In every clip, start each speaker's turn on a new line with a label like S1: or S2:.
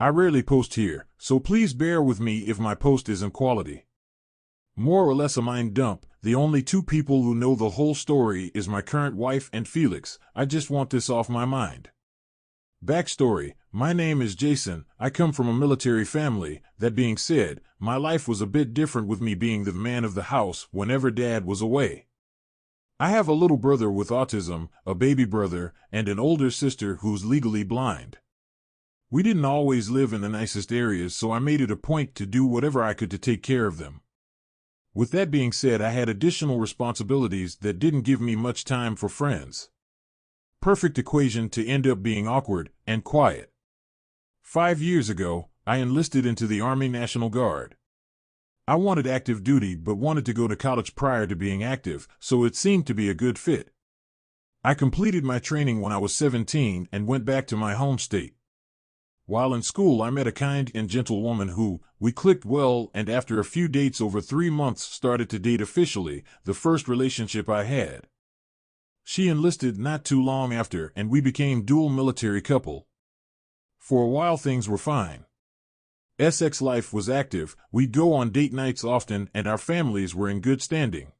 S1: I rarely post here, so please bear with me if my post isn't quality. More or less a mind dump, the only two people who know the whole story is my current wife and Felix. I just want this off my mind. Backstory: my name is Jason, I come from a military family. That being said, my life was a bit different with me being the man of the house whenever Dad was away. I have a little brother with autism, a baby brother, and an older sister who's legally blind. We didn't always live in the nicest areas, so I made it a point to do whatever I could to take care of them. With that being said, I had additional responsibilities that didn't give me much time for friends. Perfect equation to end up being awkward and quiet. 5 years ago, I enlisted into the Army National Guard. I wanted active duty but wanted to go to college prior to being active, so it seemed to be a good fit. I completed my training when I was 17 and went back to my home state. While in school, I met a kind and gentle woman who, we clicked well, and after a few dates over 3 months started to date officially, the first relationship I had. She enlisted not too long after, and we became dual military couple. For a while things were fine. Sex life was active, we'd go on date nights often, and our families were in good standing.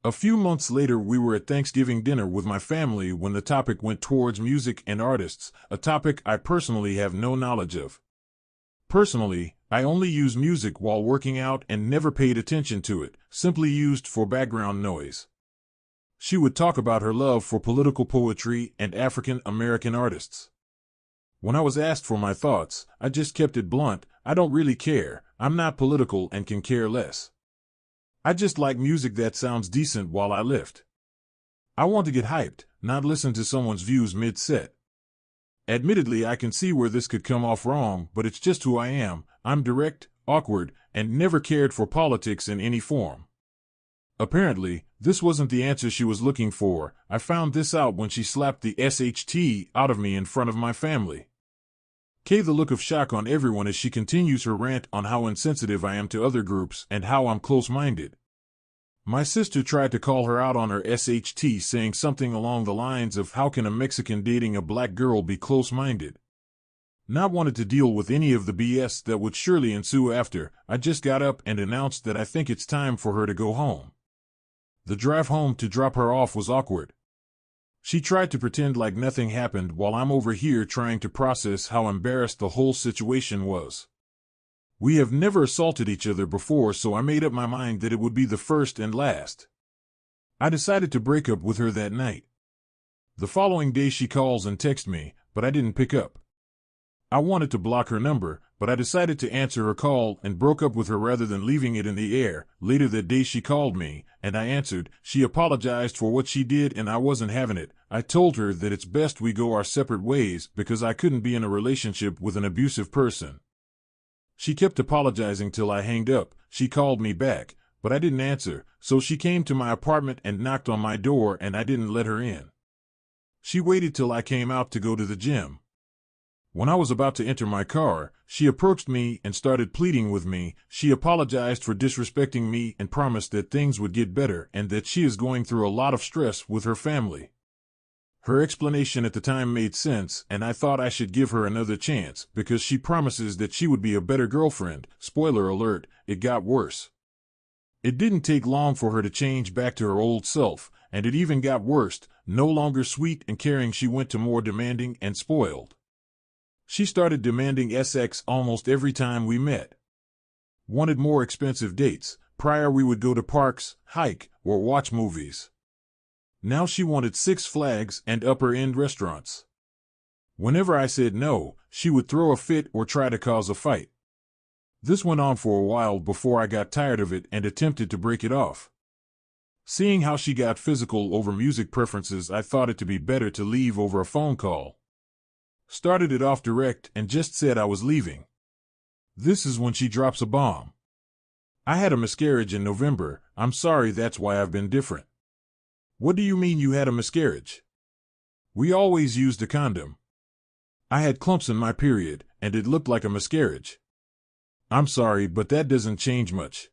S1: A few months later we were at Thanksgiving dinner with my family when the topic went towards music and artists, a topic I personally have no knowledge of. Personally, I only use music while working out and never paid attention to it, simply used for background noise. She would talk about her love for political poetry and African American artists. When I was asked for my thoughts, I just kept it blunt: I don't really care, I'm not political and can care less. I just like music that sounds decent while I lift. I want to get hyped, not listen to someone's views mid-set. Admittedly, I can see where this could come off wrong, but it's just who I am. I'm direct, awkward, and never cared for politics in any form. Apparently, this wasn't the answer she was looking for. I found this out when she slapped the SHT out of me in front of my family. The look of shock on everyone as she continues her rant on how insensitive I am to other groups and how I'm close-minded. My sister tried to call her out on her SHT, saying something along the lines of, how can a Mexican dating a black girl be close-minded? Not wanted to deal with any of the BS that would surely ensue after, I just got up and announced that I think it's time for her to go home. The drive home to drop her off was awkward. She tried to pretend like nothing happened while I'm over here trying to process how embarrassed the whole situation was. We have never assaulted each other before, so I made up my mind that it would be the first and last. I decided to break up with her that night. The following day she calls and texts me, but I didn't pick up. I wanted to block her number, but I decided to answer her call and broke up with her rather than leaving it in the air. Later that day she called me, and I answered. She apologized for what she did and I wasn't having it. I told her that it's best we go our separate ways because I couldn't be in a relationship with an abusive person. She kept apologizing till I hanged up. She called me back, but I didn't answer, so she came to my apartment and knocked on my door and I didn't let her in. She waited till I came out to go to the gym. When I was about to enter my car, she approached me and started pleading with me. She apologized for disrespecting me and promised that things would get better and that she is going through a lot of stress with her family. Her explanation at the time made sense, and I thought I should give her another chance because she promises that she would be a better girlfriend. Spoiler alert, it got worse. It didn't take long for her to change back to her old self, and it even got worse. No longer sweet and caring, she went to more demanding and spoiled. She started demanding sex almost every time we met. Wanted more expensive dates. Prior we would go to parks, hike, or watch movies. Now she wanted Six Flags and upper-end restaurants. Whenever I said no, she would throw a fit or try to cause a fight. This went on for a while before I got tired of it and attempted to break it off. Seeing how she got physical over music preferences, I thought it to be better to leave over a phone call. Started it off direct and just said I was leaving. This is when she drops a bomb. I had a miscarriage in November. I'm sorry, that's why I've been different. What do you mean you had a miscarriage? We always used a condom. I had clumps in my period, and it looked like a miscarriage. I'm sorry, but that doesn't change much.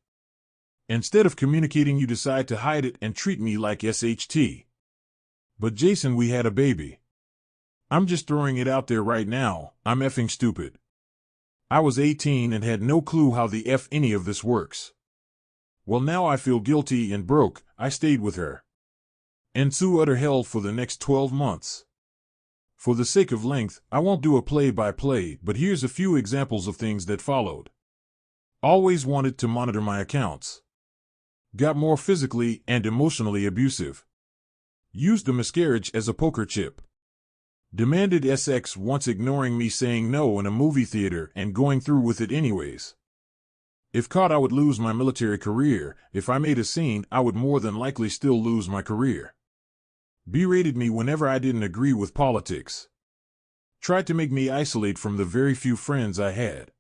S1: Instead of communicating, you decide to hide it and treat me like SHT. But Jason, we had a baby. I'm just throwing it out there right now, I'm effing stupid. I was 18 and had no clue how the F any of this works. Well, now I feel guilty and broke. I stayed with her. Ensue utter hell for the next 12 months. For the sake of length, I won't do a play-by-play, but here's a few examples of things that followed. Always wanted to monitor my accounts. Got more physically and emotionally abusive. Used the miscarriage as a poker chip. Demanded sex once, ignoring me saying no in a movie theater and going through with it anyways. If caught, I would lose my military career. If I made a scene, I would more than likely still lose my career. Berated me whenever I didn't agree with politics. Tried to make me isolate from the very few friends I had.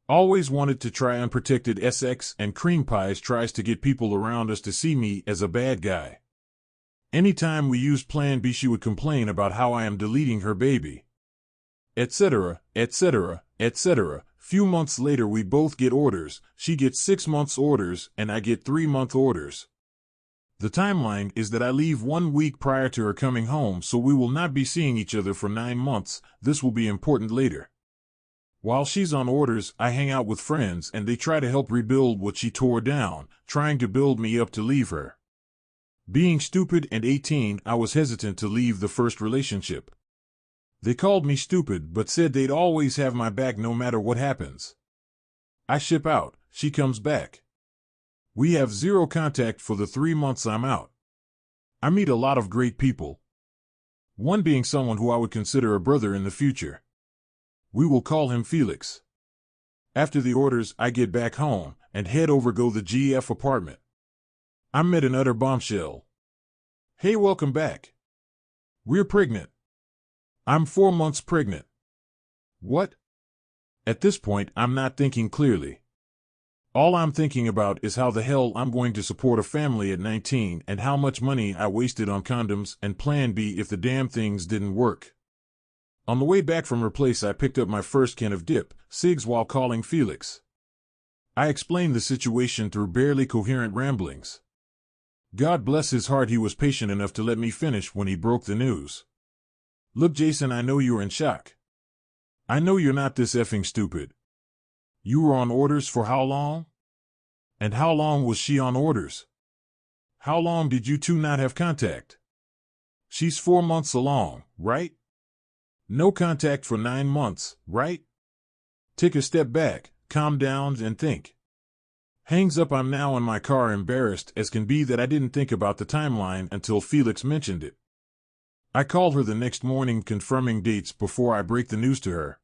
S1: Always wanted to try unprotected sex, and cream pies tries to get people around us to see me as a bad guy. Anytime we used Plan B, she would complain about how I am deleting her baby. Etc., etc., etc. Few months later we both get orders. She gets 6 months orders and I get 3-month orders. The timeline is that I leave 1 week prior to her coming home, so we will not be seeing each other for 9 months. This will be important later. While she's on orders, I hang out with friends and they try to help rebuild what she tore down, trying to build me up to leave her. Being stupid and 18, I was hesitant to leave the first relationship. They called me stupid but said they'd always have my back no matter what happens. I ship out, she comes back. We have zero contact for the 3 months I'm out. I meet a lot of great people. One being someone who I would consider a brother in the future. We will call him Felix. After the orders, I get back home and head over to the GF apartment. I met an utter bombshell. Hey, welcome back. We're pregnant. I'm 4 months pregnant. What? At this point, I'm not thinking clearly. All I'm thinking about is how the hell I'm going to support a family at 19 and how much money I wasted on condoms and Plan B if the damn things didn't work. On the way back from her place, I picked up my first can of dip, cigs, while calling Felix. I explained the situation through barely coherent ramblings. God bless his heart, he was patient enough to let me finish when he broke the news. Look, Jason, I know you're in shock. I know you're not this effing stupid. You were on orders for how long? And how long was she on orders? How long did you two not have contact? She's 4 months along, right? No contact for 9 months, right? Take a step back, calm down and think. Hangs up. I'm now in my car, embarrassed as can be that I didn't think about the timeline until Felix mentioned it. I called her the next morning confirming dates before I break the news to her.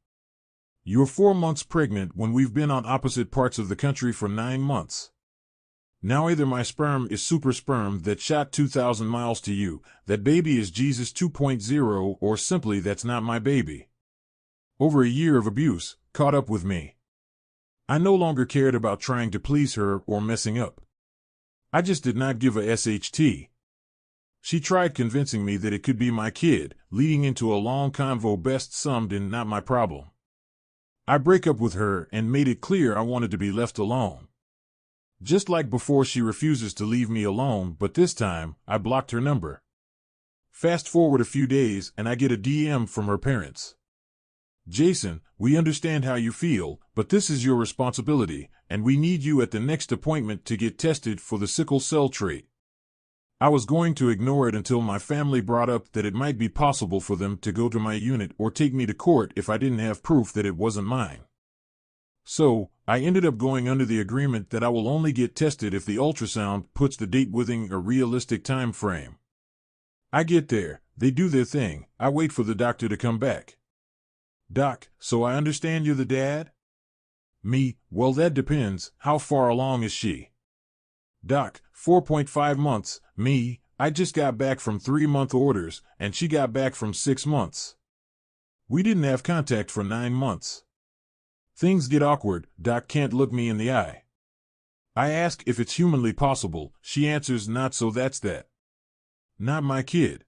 S1: You're 4 months pregnant when we've been on opposite parts of the country for 9 months. Now either my sperm is super sperm that shot 2,000 miles to you, that baby is Jesus 2.0, or simply that's not my baby. Over a year of abuse caught up with me. I no longer cared about trying to please her or messing up. I just did not give a SHT. She tried convincing me that it could be my kid, leading into a long convo best summed in not my problem. I break up with her and made it clear I wanted to be left alone. Just like before, she refuses to leave me alone, but this time, I blocked her number. Fast forward a few days and I get a DM from her parents. Jason, we understand how you feel, but this is your responsibility, and we need you at the next appointment to get tested for the sickle cell trait. I was going to ignore it until my family brought up that it might be possible for them to go to my unit or take me to court if I didn't have proof that it wasn't mine. So, I ended up going under the agreement that I will only get tested if the ultrasound puts the date within a realistic time frame. I get there, they do their thing, I wait for the doctor to come back. Doc, so I understand you're the dad? Me, well that depends, how far along is she? Doc, 4.5 months, me, I just got back from 3-month orders, and she got back from 6 months. We didn't have contact for 9 months. Things get awkward, Doc can't look me in the eye. I ask if it's humanly possible, she answers not, so that's that. Not my kid.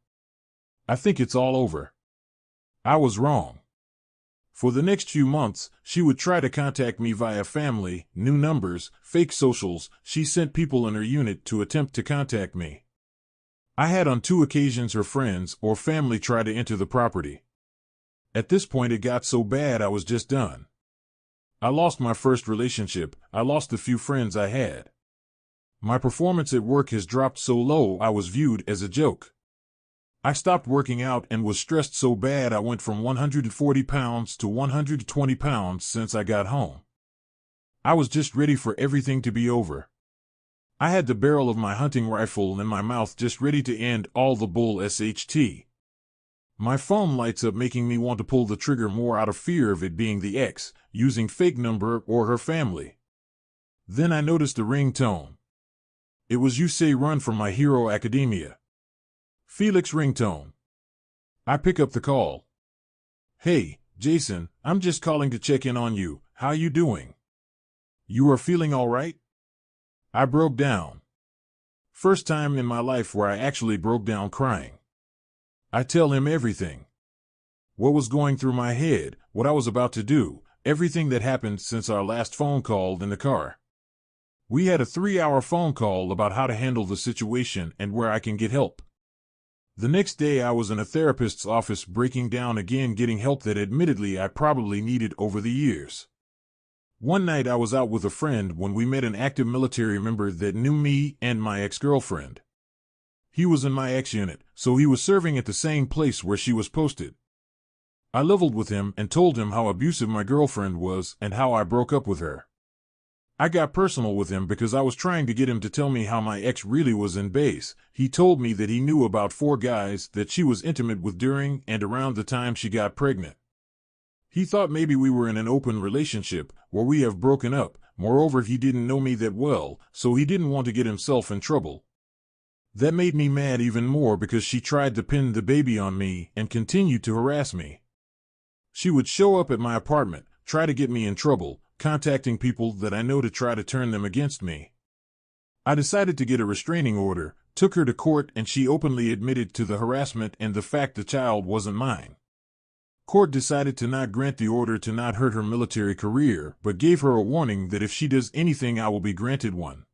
S1: I think it's all over. I was wrong. For the next few months, she would try to contact me via family, new numbers, fake socials. She sent people in her unit to attempt to contact me. I had on 2 occasions her friends or family try to enter the property. At this point it got so bad I was just done. I lost my first relationship. I lost the few friends I had. My performance at work has dropped so low I was viewed as a joke. I stopped working out and was stressed so bad I went from 140 pounds to 120 pounds since I got home. I was just ready for everything to be over. I had the barrel of my hunting rifle in my mouth just ready to end all the bull SHT. My phone lights up making me want to pull the trigger more out of fear of it being the ex, using fake number or her family. Then I noticed a ringtone. It was You Say Run from My Hero Academia. Felix ringtone. I pick up the call. Hey, Jason, I'm just calling to check in on you. How you doing? You are feeling all right? I broke down. First time in my life where I actually broke down crying. I tell him everything. What was going through my head, what I was about to do, everything that happened since our last phone call in the car. We had a 3-hour phone call about how to handle the situation and where I can get help. The next day I was in a therapist's office breaking down again, getting help that admittedly I probably needed over the years. One night I was out with a friend when we met an active military member that knew me and my ex-girlfriend. He was in my ex-unit, so he was serving at the same place where she was posted. I leveled with him and told him how abusive my girlfriend was and how I broke up with her. I got personal with him because I was trying to get him to tell me how my ex really was in base. He told me that he knew about 4 guys that she was intimate with during and around the time she got pregnant. He thought maybe we were in an open relationship, where we have broken up. Moreover, he didn't know me that well, so he didn't want to get himself in trouble. That made me mad even more because she tried to pin the baby on me and continued to harass me. She would show up at my apartment, try to get me in trouble, contacting people that I know to try to turn them against me. I decided to get a restraining order, took her to court, and she openly admitted to the harassment and the fact the child wasn't mine. Court decided to not grant the order to not hurt her military career, but gave her a warning that if she does anything I will be granted one.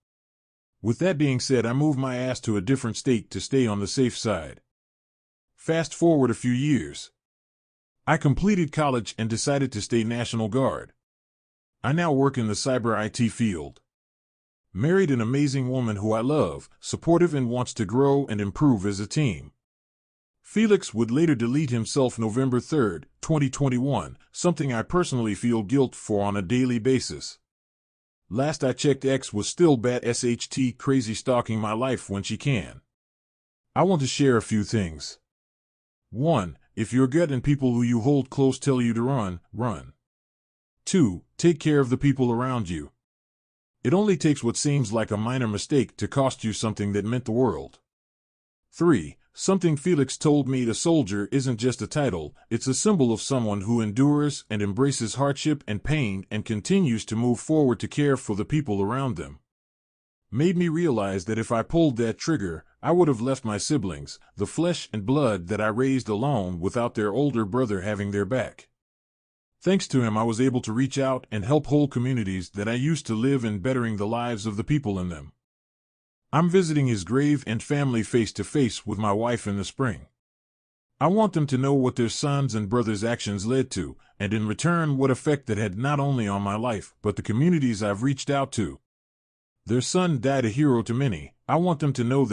S1: With that being said, I moved my ass to a different state to stay on the safe side. Fast forward a few years. I completed college and decided to stay National Guard. I now work in the cyber IT field. Married an amazing woman who I love, supportive and wants to grow and improve as a team. Felix would later delete himself November 3, 2021, something I personally feel guilt for on a daily basis. Last I checked, X was still bat SHT crazy stalking my life when she can. I want to share a few things. 1. If your gut and people who you hold close tell you to run, run. 2. Take care of the people around you. It only takes what seems like a minor mistake to cost you something that meant the world. 3. Something Felix told me: a soldier isn't just a title, it's a symbol of someone who endures and embraces hardship and pain and continues to move forward to care for the people around them. Made me realize that if I pulled that trigger, I would have left my siblings, the flesh and blood that I raised, alone without their older brother having their back. Thanks to him, I was able to reach out and help whole communities that I used to live in, bettering the lives of the people in them. I'm visiting his grave and family face to face with my wife in the spring. I want them to know what their sons and brothers' actions led to, and in return what effect that had not only on my life, but the communities I've reached out to. Their son died a hero to many. I want them to know that